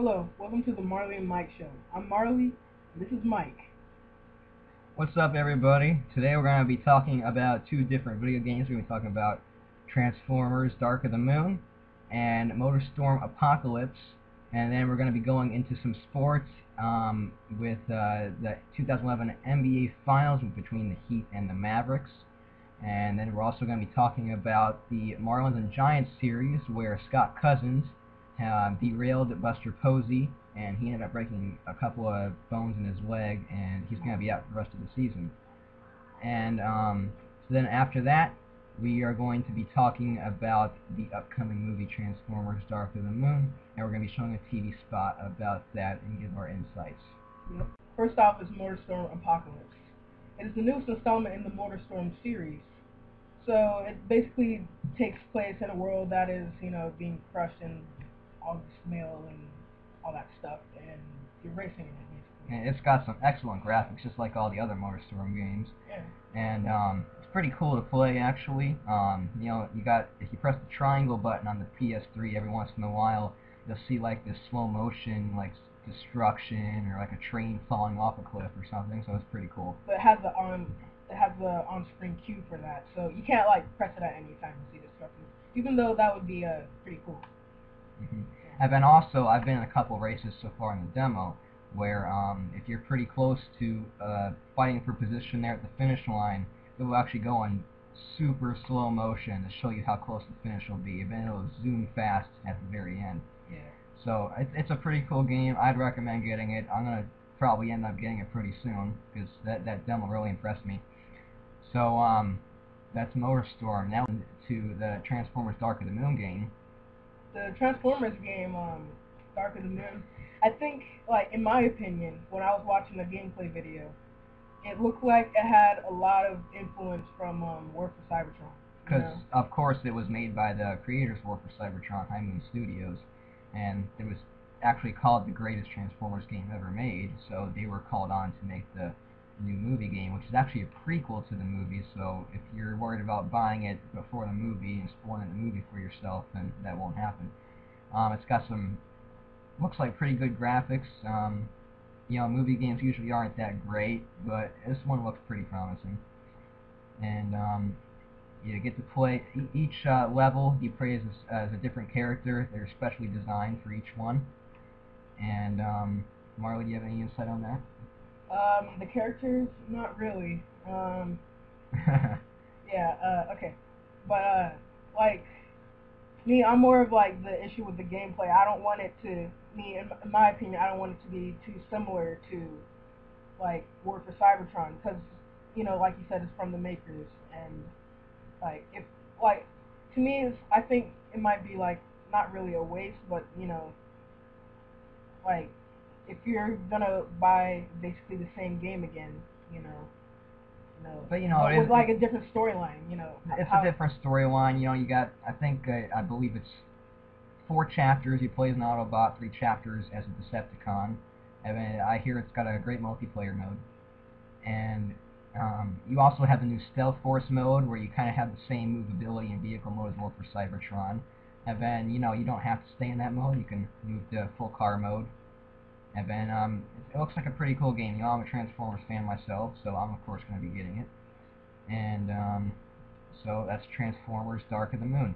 Hello, welcome to the Marlee and Mike Show. I'm Marlee, and this is Mike. What's up, everybody? Today we're going to be talking about two different video games. We're going to be talking about Transformers Dark of the Moon and Motorstorm Apocalypse. And then we're going to be going into some sports with the 2011 NBA Finals between the Heat and the Mavericks. And then we're also going to be talking about the Marlins and Giants series where Scott Cousins derailed Buster Posey, and he ended up breaking a couple of bones in his leg, and he's going to be out for the rest of the season. And so then after that, we are going to be talking about the upcoming movie Transformers Dark of the Moon, and we're going to be showing a TV spot about that and give our insights. Yep. First off is Motorstorm Apocalypse. It is the newest installment in the Motorstorm series. So it basically takes place in a world that is, being crushed in all the mail and all that stuff, and you're racing in it, basically. And it's got some excellent graphics, just like all the other Motorstorm games. Yeah. And it's pretty cool to play, actually. If you press the triangle button on the PS3 every once in a while, you'll see like this slow motion, like destruction, or like a train falling off a cliff or something. So it's pretty cool. But it has the on-screen cue for that, so you can't like press it at any time to see destruction. Even though that would be pretty cool. Mm-hmm. And then also, I've been in a couple races so far in the demo where if you're pretty close to fighting for position there at the finish line, it will actually go in super slow motion to show you how close the finish will be, and then it'll zoom fast at the very end. Yeah. So it's a pretty cool game. I'd recommend getting it. I'm going to probably end up getting it pretty soon because that demo really impressed me. So that's Motorstorm. Now to the Transformers Dark of the Moon game. The Transformers game, Dark of the Moon, I think, like, in my opinion, when I was watching the gameplay video, it looked like it had a lot of influence from War for Cybertron. Because, of course, it was made by the creators of War for Cybertron, High Moon Studios, and it was actually called the greatest Transformers game ever made, so they were called on to make the new movie game, which is actually a prequel to the movie, so if you're worried about buying it before the movie and spoiling the movie for yourself, then that won't happen. It's got some, looks like pretty good graphics. Movie games usually aren't that great, but this one looks pretty promising. And you get to play each level. You play as a different character. They're specially designed for each one. And Marlee, do you have any insight on that? The characters, not really. Okay. But, like, me, I'm more of, like, the issue with the gameplay. I don't want it to, in my opinion, I don't want it to be too similar to, like, War for Cybertron, because, like you said, it's from the makers, and, like, to me, I think it might be, like, not really a waste, but, like, if you're gonna buy basically the same game again, but with like a different storyline, it's a different storyline. You got, I believe it's 4 chapters. You play as an Autobot, 3 chapters as a Decepticon, and then I hear it's got a great multiplayer mode. And you also have the new Stealth Force mode, where you kind of have the same movability and vehicle mode as well for Cybertron. And then you don't have to stay in that mode. You can move to full car mode. And then it looks like a pretty cool game. I'm a Transformers fan myself, so I'm of course going to be getting it. And so that's Transformers Dark of the Moon.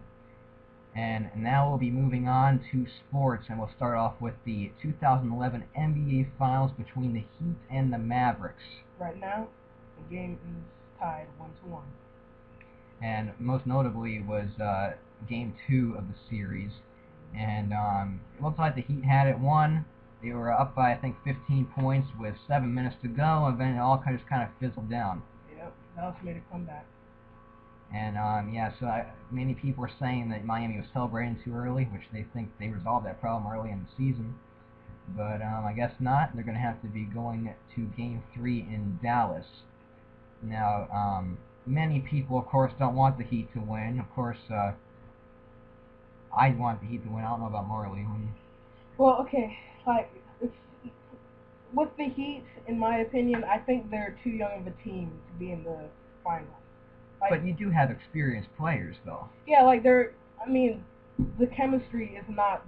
And now we'll be moving on to sports, and we'll start off with the 2011 NBA Finals between the Heat and the Mavericks. Right now, the game is tied 1-1. And most notably was Game 2 of the series. And it looks like the Heat had it won. They were up by, I think, 15 points with 7 minutes to go, and then it all just kind of fizzled down. Yep, Dallas made a comeback. And, many people are saying that Miami was celebrating too early, which they think they resolved that problem early in the season. But I guess not. They're going to have to be going to Game 3 in Dallas. Now, many people, of course, don't want the Heat to win. Of course, I want the Heat to win. I don't know about Marlee. Well, okay. Like, with the Heat, in my opinion, I think they're too young of a team to be in the finals. Like, but you do have experienced players, though. Yeah, like the chemistry is not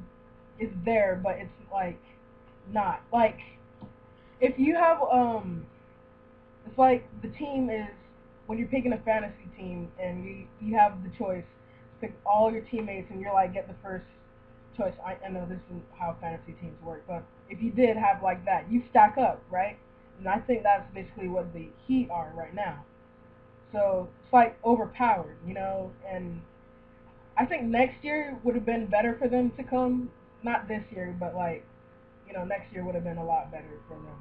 is there, but it's like not like if you have it's like the team is when you're picking a fantasy team and you have the choice to pick all your teammates and you're like get the first choice. I know this is how fantasy teams work, but if you did have like that, you stack up, right? And I think that's basically what the Heat are right now. So it's like overpowered, and I think next year would have been better for them to come. Not this year, but like, next year would have been a lot better for them,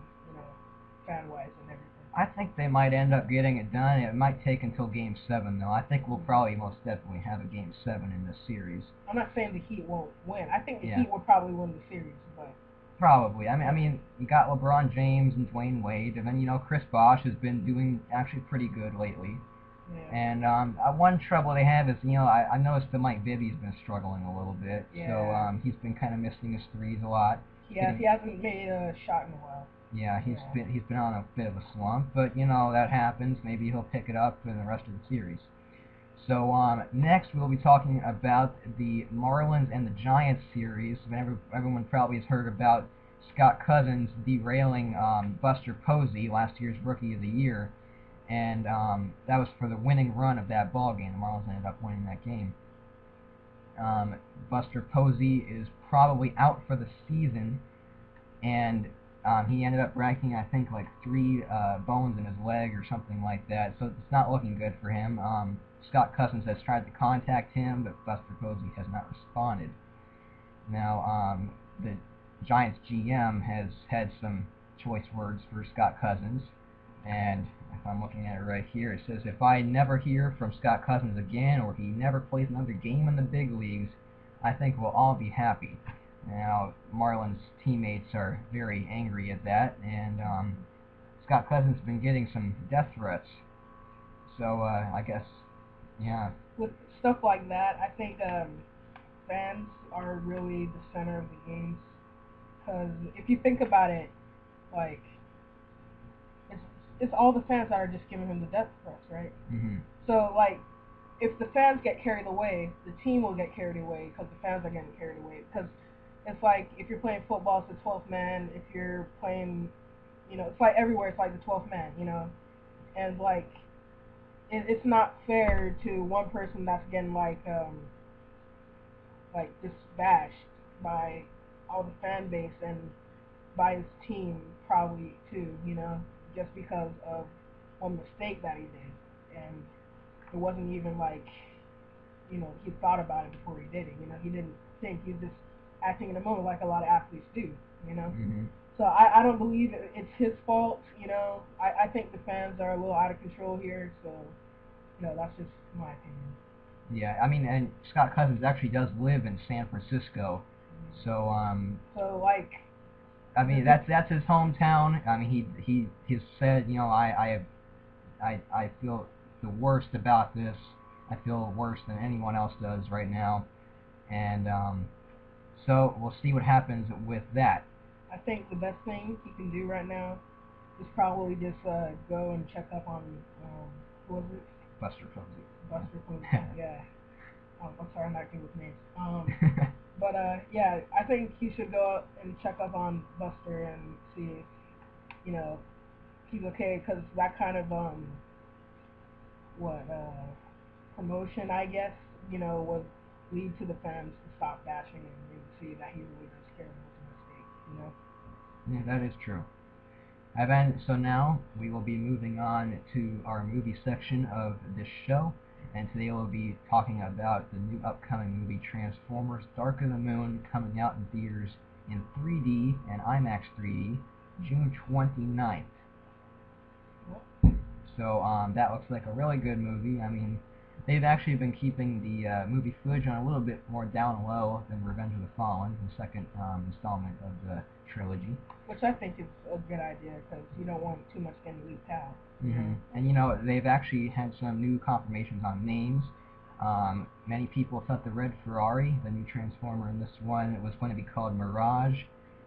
fan wise and everything. I think they might end up getting it done. It might take until Game 7, though. I think we'll probably most definitely have a Game 7 in this series. I'm not saying the Heat won't win. I think the Yeah. Heat will probably win the series, but Probably. I mean, you got LeBron James and Dwayne Wade, and then Chris Bosh has been doing actually pretty good lately. yeah, And one trouble they have is, I noticed that Mike Bibby's been struggling a little bit. Yeah. So he's been kind of missing his threes a lot. he hasn't made a shot in a while. Yeah, he's been on a bit of a slump, but that happens. Maybe he'll pick it up in the rest of the series. So next we'll be talking about the Marlins and the Giants series. Everyone probably has heard about Scott Cousins derailing Buster Posey, last year's Rookie of the Year, and that was for the winning run of that ball game. The Marlins ended up winning that game. Buster Posey is probably out for the season, and he ended up breaking, I think, like 3 bones in his leg or something like that. So it's not looking good for him. Scott Cousins has tried to contact him, but Buster Posey has not responded. Now, the Giants GM has had some choice words for Scott Cousins, and if I'm looking at it right here, it says, "If I never hear from Scott Cousins again, or he never plays another game in the big leagues, I think we'll all be happy." Now, Marlins teammates are very angry at that, and Scott Cousins has been getting some death threats. So I guess, yeah. With stuff like that, I think fans are really the center of the games. Because if you think about it, like it's it's all the fans that are just giving him the death threats, right? Mm-hmm. So like, if the fans get carried away, the team will get carried away because the fans are getting carried away. Because it's like if you're playing football, it's the 12th man. If you're playing, it's like everywhere. It's like the 12th man, and like it's not fair to one person that's getting like just bashed by all the fan base and by his team probably too, just because of one mistake that he did, and it wasn't even like, he thought about it before he did it. He didn't think, he was just acting in the moment like a lot of athletes do. Mm-hmm. So I don't believe it's his fault. I think the fans are a little out of control here. So that's just my opinion. Yeah, I mean, and Scott Cousins actually does live in San Francisco, so So like, I mean, that's his hometown. I mean, he's said, I feel the worst about this. I feel worse than anyone else does right now, and so we'll see what happens with that. I think the best thing he can do right now is probably just go and check up on who was it? Buster Posey. Buster Posey. Yeah. I'm sorry, I'm not good with names. But yeah, I think he should go out and check up on Buster and see if he's okay, because that kind of what promotion, I guess, would lead to the fans to stop bashing him and see that he really does care and it was a mistake. Yeah, that is true. And so now we will be moving on to our movie section of this show, and today we'll be talking about the new upcoming movie Transformers: Dark of the Moon, coming out in theaters in 3D and IMAX 3D June 29th. So that looks like a really good movie. I mean, they've actually been keeping the movie footage on a little bit more down low than Revenge of the Fallen, the second installment of the trilogy. Which I think is a good idea, because you don't want too much getting leaked out. Mm-hmm. And they've actually had some new confirmations on names. Many people thought the red Ferrari, the new Transformer in this one, was going to be called Mirage.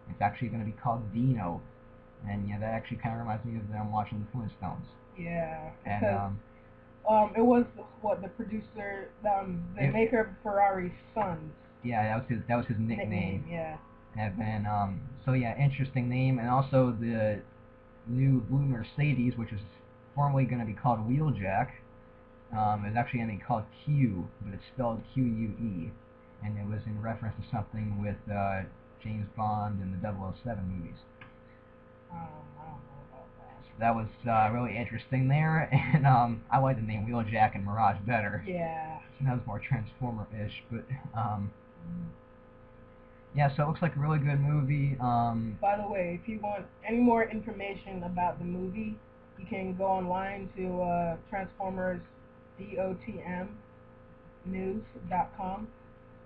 It's actually going to be called Dino. And yeah, that actually kind of reminds me of them watching the Flintstones. Yeah, and it was the producer, the maker of Ferrari's sons. Yeah, that was his nickname. Yeah. And then so yeah, interesting name, and also the new blue Mercedes, which is formerly going to be called Wheeljack, is actually going to be called Q, but it's spelled Q-U-E, and it was in reference to something with James Bond and the 007 movies. I don't know about that. So that was really interesting there, and I like the name Wheeljack and Mirage better. Yeah. So that was more Transformer-ish, but yeah, so it looks like a really good movie. By the way, if you want any more information about the movie, you can go online to Transformers DOTM News.com.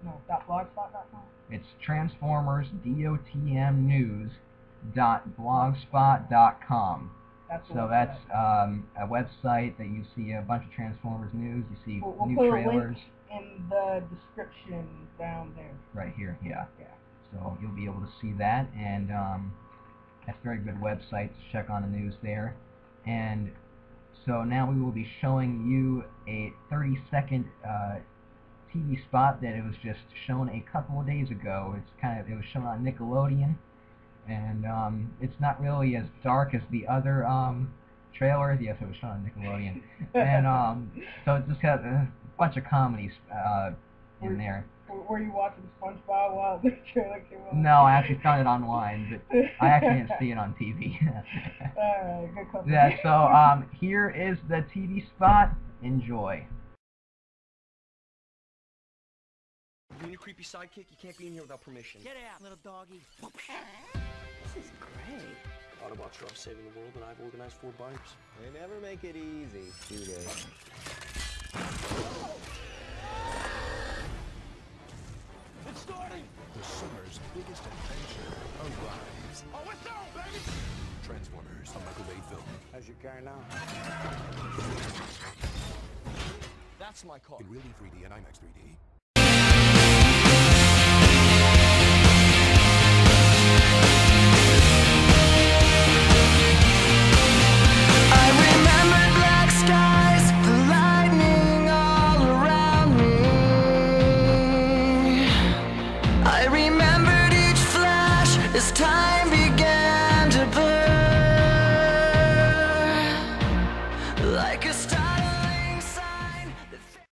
No, .blogspot.com. It's Transformers DOTM News.blogspot.com. So that's a website that you see a bunch of Transformers news. You see we'll new put trailers. A link in the description down there. Right here, yeah. Yeah. So you'll be able to see that, and that's a very good website to check on the news there. And so now we will be showing you a 30-second TV spot that it was just shown a couple of days ago. It was shown on Nickelodeon, and it's not really as dark as the other trailer. Yes, it was shown on Nickelodeon, and so it just had a bunch of comedies in there. Were you watching SpongeBob while the trailer came out? No, I actually found it online, but I actually didn't see it on TV. Alright, good company. Yeah, so here is the TV spot. Enjoy. You and your creepy sidekick, you can't be in here without permission. Get out, little doggy. This is great. Autobots are off saving the world, and I've organized 4 bikes. They never make it easy, do they? It's starting! The summer's biggest adventure arrives. Oh, let's go, baby! Transformers, a Michael Bay film. How's your car now? That's my car. In Real D 3D and IMAX 3D. It's time.